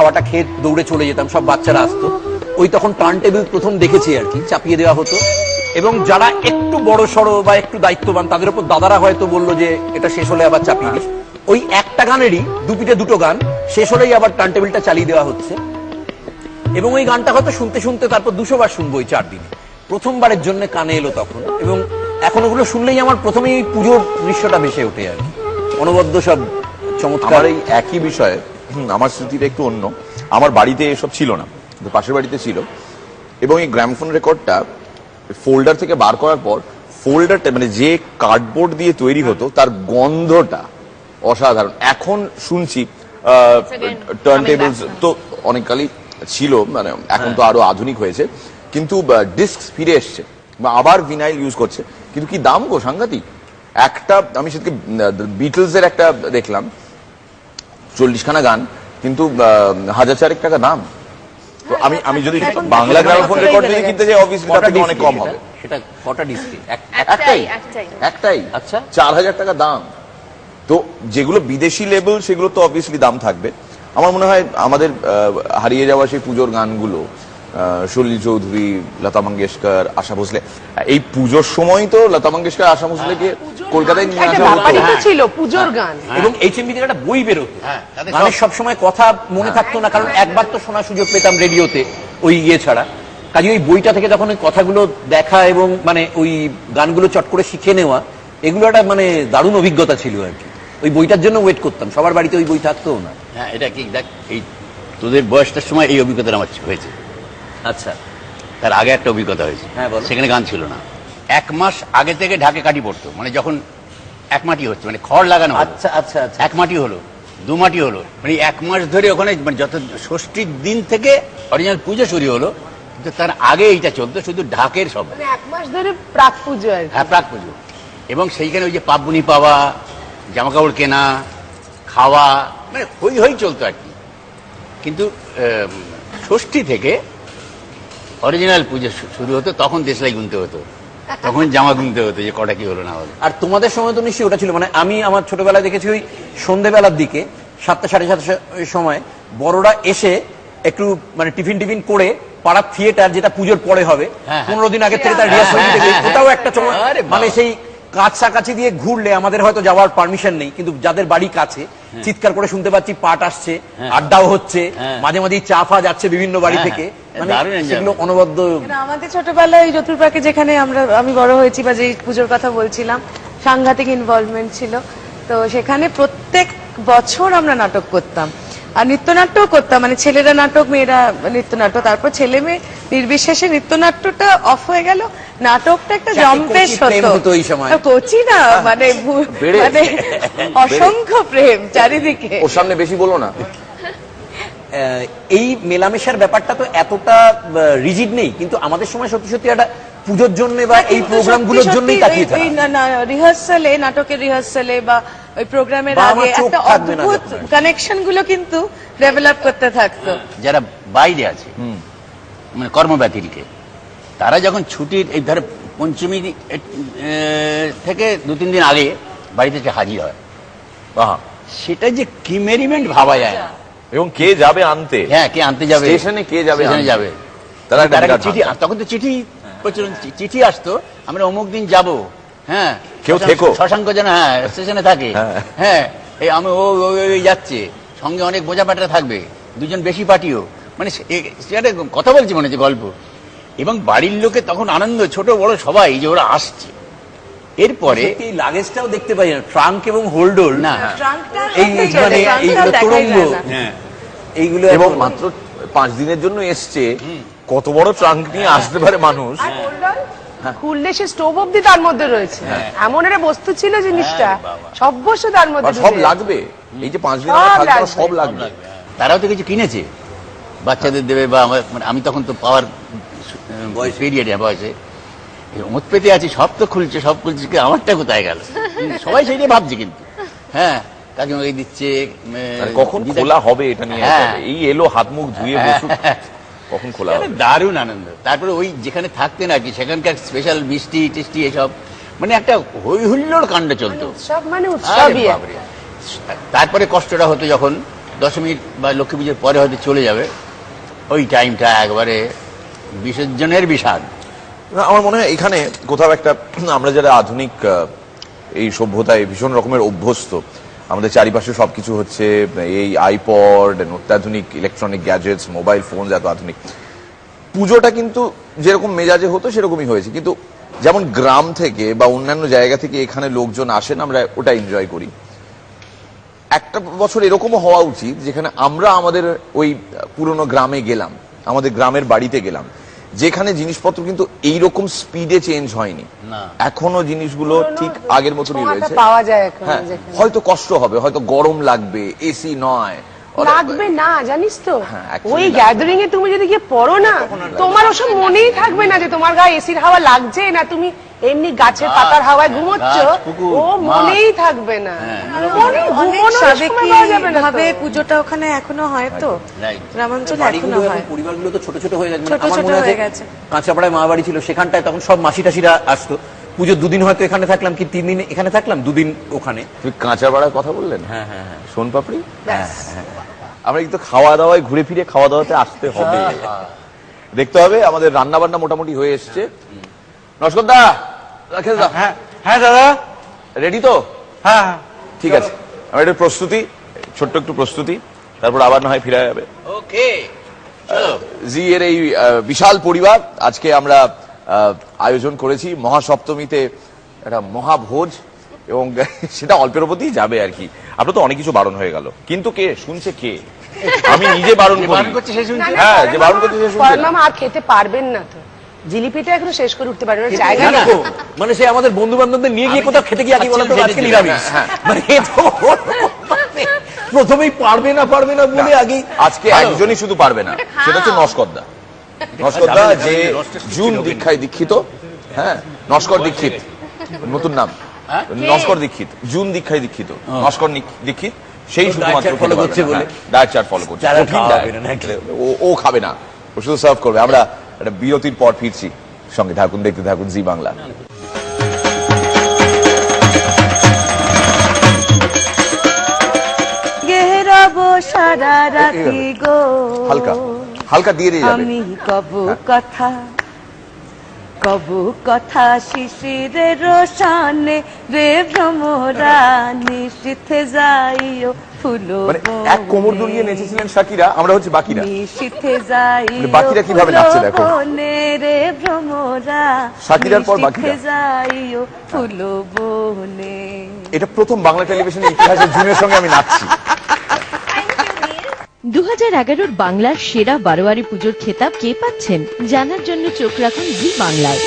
খাওয়াটা খেয়ে দৌড়ে চলে যেতাম, সব বাচ্চারা আসতো। ওই তখন টার্ন টেবিল প্রথম দেখেছি আর কি, চাপিয়ে দেওয়া হতো। এবং যারা একটু বড় সড়ো বা একটু দায়িত্ববান তাদের উপর দাদারা হয়তো বললো যে এটা শেষ হলে আবার চাপিয়ে দিস। ওই একটা গানেরই দুপিঠে দুটো গান, শেষ হলেই আবার টার্ন টেবিলটা চালিয়ে দেওয়া হচ্ছে। এবং ওই গানটা হয়তো শুনতে শুনতে তারপর 200 বার শুনবো ওই 4 দিনে। প্রথমবারের জন্য কানে এলো তখন, এবং এখন ওগুলো শুনলেই আমার প্রথমেই পুজোর দৃশ্যটা ভেসে ওঠে আর কি। অনবদ্য সব চমৎকার। এই একই বিষয়ে আমার স্মৃতিটা একটু অন্য। আমার বাড়িতে এসব ছিল না, পাশের বাড়িতে ছিল। এবং এই গ্রামোফোন রেকর্ডটা ফোল্ডার থেকে বার করার পর ফোল্ডারটা মানে যে কার্ডবোর্ড দিয়ে তৈরি হতো তার গন্ধটা অসাধারণ। এখন শুনছি টার্ন টেবিলস তো অনেককালই ছিল, মানে এখন তো আরো আধুনিক হয়েছে, কিন্তু ডিস্ক ফিরে এসছে বা আবার ভিনাইল ইউজ করছে। কিন্তু কি দাম গো, সাংঘাতিক। একটা আমি সেদিকে বিটলস এর একটা দেখলাম 40খানা গান, কিন্তু 1000 টাকা দাম। তো আমি যদি বাংলা গ্রামোফোন রেকর্ড যদি কিনতে যাই অবভিয়াসলি তার থেকে অনেক কম হবে। সেটা কটা ডিস্ক? একটাই। আচ্ছা, 4000 টাকা দাম। তো যেগুলো বিদেশি লেবেল সেগুলো তো অবভিয়াসলি দাম থাকবে। আমার মনে হয় আমাদের হারিয়ে যাওয়া সেই পুজোর গানগুলো, সলিল চৌধুরী, লতা মঙ্গেশকর, আশা ভোসলে, এই পুজোর সময় তো লতা মঙ্গেশকর, আশা ভোসলেকে কলকাতায় নিয়ে আসা হতো। ছিল পুজোর গান। এবং HMV থেকে একটা বই বেরোতো, গানের সবসময় কথা মনে থাকতো না, কারণ একবার তো শোনার সুযোগ পেতাম রেডিওতে ওই ইয়ে ছাড়া। কাজে ওই বইটা থেকে তখন ওই কথাগুলো দেখা এবং মানে ওই গানগুলো চট করে শিখে নেওয়া, এগুলো একটা মানে দারুণ অভিজ্ঞতা ছিল আর কি। ওই বইটার জন্য ওয়েট করতাম, সবার বাড়িতে ওই বই থাকতো না। হ্যাঁ, এটা কি দেখ, এই তোদের বয়সটার সময় এই অভিজ্ঞতা আমার হয়েছে। আচ্ছা, তার আগে একটা অভিজ্ঞতা হয়েছে। হ্যাঁ, বলো। সেখানে গান ছিল না। 1 মাস আগে থেকে ঢাকে কাঠি পড়তো, মানে যখন 1 মাটি হচ্ছে, মানে খড় লাগানো হলো। আচ্ছা আচ্ছা আচ্ছা। 1 মাটি হলো, 2 মাটি হলো, মানে 1 মাস ধরে ওখানে, মানে যত ষষ্ঠীর দিন থেকে অরিজিনাল পুজো শুরু হলো, কিন্তু তার আগে এইটা চলতো শুধু ঢাকের শব্দ। মানে 1 মাস ধরে প্রাক পুজো আর কি। হ্যাঁ, প্রাক পুজো। এবং সেইখানে ওই যে পাবনি পাওয়া, জামা কাপড় কেনা, খাওয়া, মানে হই হই চলতো আর কি। কিন্তু ষষ্ঠী থেকে অরিজিনাল পুজো শুরু হতো, তখন দেশলাই গুনতে হতো, তখন জামা গুনতে হতো যে কটা কি হলো না হলো। আর তোমাদের সময় তো নিশ্চয়ই ওটা ছিল, মানে আমি আমার ছোটবেলায় দেখেছি ওই সন্ধ্যেবেলার দিকে 7টা সাড়ে 7টার সময় বড়রা এসে একটু মানে টিফিন টিফিন করে পাড়ার থিয়েটার, যেটা পুজোর পরে হবে, 15 দিন আগে থেকে তার রিহার্সাল দিতে গেলে, ওটাও একটা মানে সেই কাছাকাছি দিয়ে ঘুরলে, আমাদের হয়তো যাওয়ার পারমিশন নেই, কিন্তু যাদের বাড়ি কাছে চিৎকার করে শুনতে পাচ্ছি পাট আসছে, আড্ডাও হচ্ছে, মাঝে মাঝে চা ফা যাচ্ছে বিভিন্ন বাড়ি থেকে, মানে সেগুলো অনবদ্য। আমাদের ছোটবেলায় ওই যতুরপাকে যেখানে আমি বড় হয়েছি বা যে পুজোর কথা বলছিলাম, সাংঘাতিক ইনভলভমেন্ট ছিল। তো সেখানে প্রত্যেক বছর আমরা নাটক করতাম, আর নৃত্যনাট্যও করতাম, মানে ছেলেরা নাটক, মেয়েরা নৃত্যনাট্য। তারপর ছেলে মেয়ে নির্বিশেষে নৃত্যনাট্যটা অফ হয়ে গেল, নাটকটা একটা জম্পেশ হতো। কচি না, মানে মানে অসংখ্য প্রেম চারিদিকে। ওর সামনে বেশি বলো না। এই মেলামেশার ব্যাপারটা তো এতটা রিজিড নেই, কিন্তু আমাদের সময় সত্যি সত্যি একটা পুজোর জন্য বা এই প্রোগ্রামগুলোর জন্যই তাকিয়ে থাকা। রিহার্সালে, নাটকের রিহার্সালে বা ওই প্রোগ্রামের আগে একটা অদ্ভুত কানেকশন গুলো কিন্তু ডেভেলপ করতে থাকতো। যারা বাইরে আছে, মানে কর্মব্যতিরিকে, তারা যখন ছুটির এই ধরে পঞ্চমী থেকে 2-3 দিন আগে বাড়িতে এসে হাজির হয়, সেটা যে কি মেরিমেন্ট ভাবা যায় না। এবং কে যাবে আনতে? হ্যাঁ, কে আনতে যাবে, স্টেশনে কে যাবে যাবে, তারা চিঠি, তখন তো চিঠি প্রচলন, চিঠি আসতো, আমরা অমুক দিন যাবো। হ্যাঁ, কেউ থেকো, শশাঙ্ক যেন হ্যাঁ স্টেশনে থাকে। হ্যাঁ, এই আমি ও যাচ্ছে, সঙ্গে অনেক বোঝা পাটা থাকবে, 2জন বেশি পার্টিও, মানে সেটা কথা বলছি মনে হচ্ছে গল্প। এবং বাড়ির লোকে তখন আনন্দ, ছোট বড় সবাই, যে ওরা আসছে। এরপরে এই লাগেজটাও দেখতে পাই না, ট্রাঙ্ক এবং হোল্ডার না, এই মানে এইগুলো তোরঙ্গ, এইগুলো, এবং মাত্র 5 দিনের জন্য এসছে, কত বড় ট্রাঙ্ক নিয়ে আসতে পারে মানুষ। খুললে সে স্টোভ অব্দি তার মধ্যে রয়েছে, এমন একটা বস্তু ছিল জিনিসটা, সব বস্তু তার মধ্যে, সব লাগবে। এই যে 5 দিন সব লাগবে। তারাও তো কিছু কিনেছে, বাচ্চাদের দেবে, বা আমি তখন তো পাওয়ার পিরিয়ডে বয়সে মত পেতে আছি, সব তো খুলছে, সব খুলছে, আমারটা কোথায় গেল, সবাই সেটাই ভাবছে। কিন্তু হ্যাঁ, কাকিমাকে দিচ্ছে, কখন খোলা হবে এটা নিয়ে, এই এলো হাত মুখ ধুয়ে বসুক, কখন খোলা হবে। দারুণ আনন্দ। তারপরে ওই যেখানে থাকতেন আর কি, সেখানকার স্পেশাল মিষ্টি টিষ্টি এসব, মানে একটা হই হুল্লোড় কাণ্ড চলতো। সব মানে উৎসবই। তারপরে কষ্টটা হতো যখন দশমীর বা লক্ষ্মী পুজোর পরে হয়তো চলে যাবে, ওই টাইমটা একবারে বিসর্জনের বিষাদ। না, আমার মনে হয় এখানে কোথাও একটা আমরা যারা আধুনিক এই সভ্যতায় ভীষণ রকমের অভ্যস্ত, আমাদের চারিপাশে সবকিছু হচ্ছে এই আইপড, অত্যাধুনিক ইলেকট্রনিক গ্যাজেটস, মোবাইল ফোন, এত আধুনিক, পুজোটা কিন্তু যেরকম মেজাজে হতো সেরকমই হয়েছে। কিন্তু যেমন গ্রাম থেকে বা অন্যান্য জায়গা থেকে এখানে লোকজন আসেন, আমরা ওটা এনজয় করি। একটা বছর এরকমও হওয়া উচিত যেখানে আমরা আমাদের ওই পুরনো গ্রামে গেলাম, আমাদের গ্রামের বাড়িতে গেলাম, যেখানে জিনিসপত্র কিন্তু এইরকম স্পিডে চেঞ্জ হয়নি, না। এখনো জিনিসগুলো ঠিক আগের মতনই ছোঁয়াটা রয়েছে। পাওয়া যায় এখন হ্যাঁ, যেখানে। হয়তো কষ্ট হবে, হয়তো গরম লাগবে, এসি নয়, লাগবে না, জানিস তো হ্যাঁ, actually ওই লাগবে। গ্যাদারিং এ তুমি যদি গিয়ে পড়ো না, তোমার ওসব মনেই থাকবে না যে তোমার গায়ে এসির হাওয়া লাগছে না, তুমি এমনি গাছের পাতার হাওয়ায় ঘুমোচ্ছ, গাছ, পুকুর, ও মাঠ। মনেই থাকবে না। মনে অনেক ঘুমোনোর সময় পাওয়া যাবে না তো। ভাবে পুজোটা ওখানে এখনো হয় তো, Right. গ্রামাঞ্চলে এখনো বাড়িগুলো হয়। এবং পরিবারগুলো তো ছোট ছোট হয়ে গেছে। ছোট আমার ছোট মনে হয়ে আছে গেছে। কাঁচাপাড়ায় মা বাড়ি ছিল, সেখানটায় তখন সব মাসি টাসিরা আসতো। পুজোর 2 দিন হয়তো এখানে থাকলাম, কি 3 দিন এখানে থাকলাম, 2 দিন ওখানে। তুমি কাঁচাপাড়ার কথা বললেন, হ্যাঁ হ্যাঁ হ্যাঁ সোন পাপড়ি, ব্যাস। আমরা কিন্তু খাওয়া দাওয়ায় ঘুরে ফিরে খাওয়া দাওয়াতে আসতে হবে, দেখতে হবে। আমাদের রান্না বান্না মোটামুটি হয়ে এসছে। নস্কর দা, খেতে দাও। হ্যাঁ হ্যাঁ দাদা, রেডি তো? হ্যাঁ ঠিক আছে, আমার একটু প্রস্তুতি, ছোট্ট একটু প্রস্তুতি, তারপর আবার না হয় ফিরে যাবে। ওকে, চলো। জি এর এই বিশাল পরিবার, আজকে আমরা আয়োজন করেছি মহাসপ্তমীতে একটা মহাভোজ, এবং সেটা অল্পের ওপরই যাবে আর কি। আপনার তো অনেক কিছু বারণ হয়ে গেল, কিন্তু কে শুনছে? কে? আমি নিজে বারণ যে করি। বারণ করছে সে শুনছে। হ্যাঁ, যে বারণ করছে সে শুনছে পরের না। মামা আর খেতে পারবেন না তো, জিলিপিটা এখনো শেষ করে উঠতে পারবেন না, জায়গা না, নেই। না, মানে সে আমাদের বন্ধু বান্ধবদের নিয়ে গিয়ে কোথাও খেতে গিয়ে আগে বলতো আচ্ছা, আজকে ছেড়ে নিরামিষ, হ্যাঁ, মানে এ তো মানে প্রথমেই পারবে না বলে আগেই আজকে একজনই শুধু পারবে না, সেটা হচ্ছে নস্করদা। নস্করদা যে জুন দীক্ষায় দীক্ষিত, হ্যাঁ, নস্কর দীক্ষিত নতুন নাম, হ্যাঁ? নস্কর দীক্ষিত, জুন দীক্ষায় দীক্ষিত, নস্কর দীক্ষিত, সেই তো শুধুমাত্র diet chart follow করছে বলে। ডায়েট চার্ট ফলো করছে। যারা কঠিন খাওয়াবে diet। না নাকি? ও খাবে না, ও শুধু সার্ভ করবে। আমরা একটা বিরতির পর ফিরছি, সঙ্গে থাকুন, দেখতে থাকুন জি বাংলা। গেরাবো সারা রাতি গো, হালকা হালকা দিয়ে দিয়ে যাবে। আমি কবু কথা শিশিরের রোশানে রে ভ্রমরা নিশীথে যাইও ফুলো মানে এক কোমর দুলিয়ে নেচেছিলেন শাকিরা, আমরা হচ্ছে বাকিরা। নিশীথে যাইও মানে বাকিরা কিভাবে নাচছে দেখো। বনে রে ভ্রমরা শাকিরার পর বাকিরা। নিশীথে যাইও ফুলো বনে। এটা প্রথম বাংলা টেলিভিশনের ইতিহাসে জুনের সঙ্গে আমি নাচছি। 2011 বাংলার সেরা বারোয়ারি পুজোর খেতাব কে পাচ্ছেন জানার জন্য চোখ রাখুন জি বাংলায়।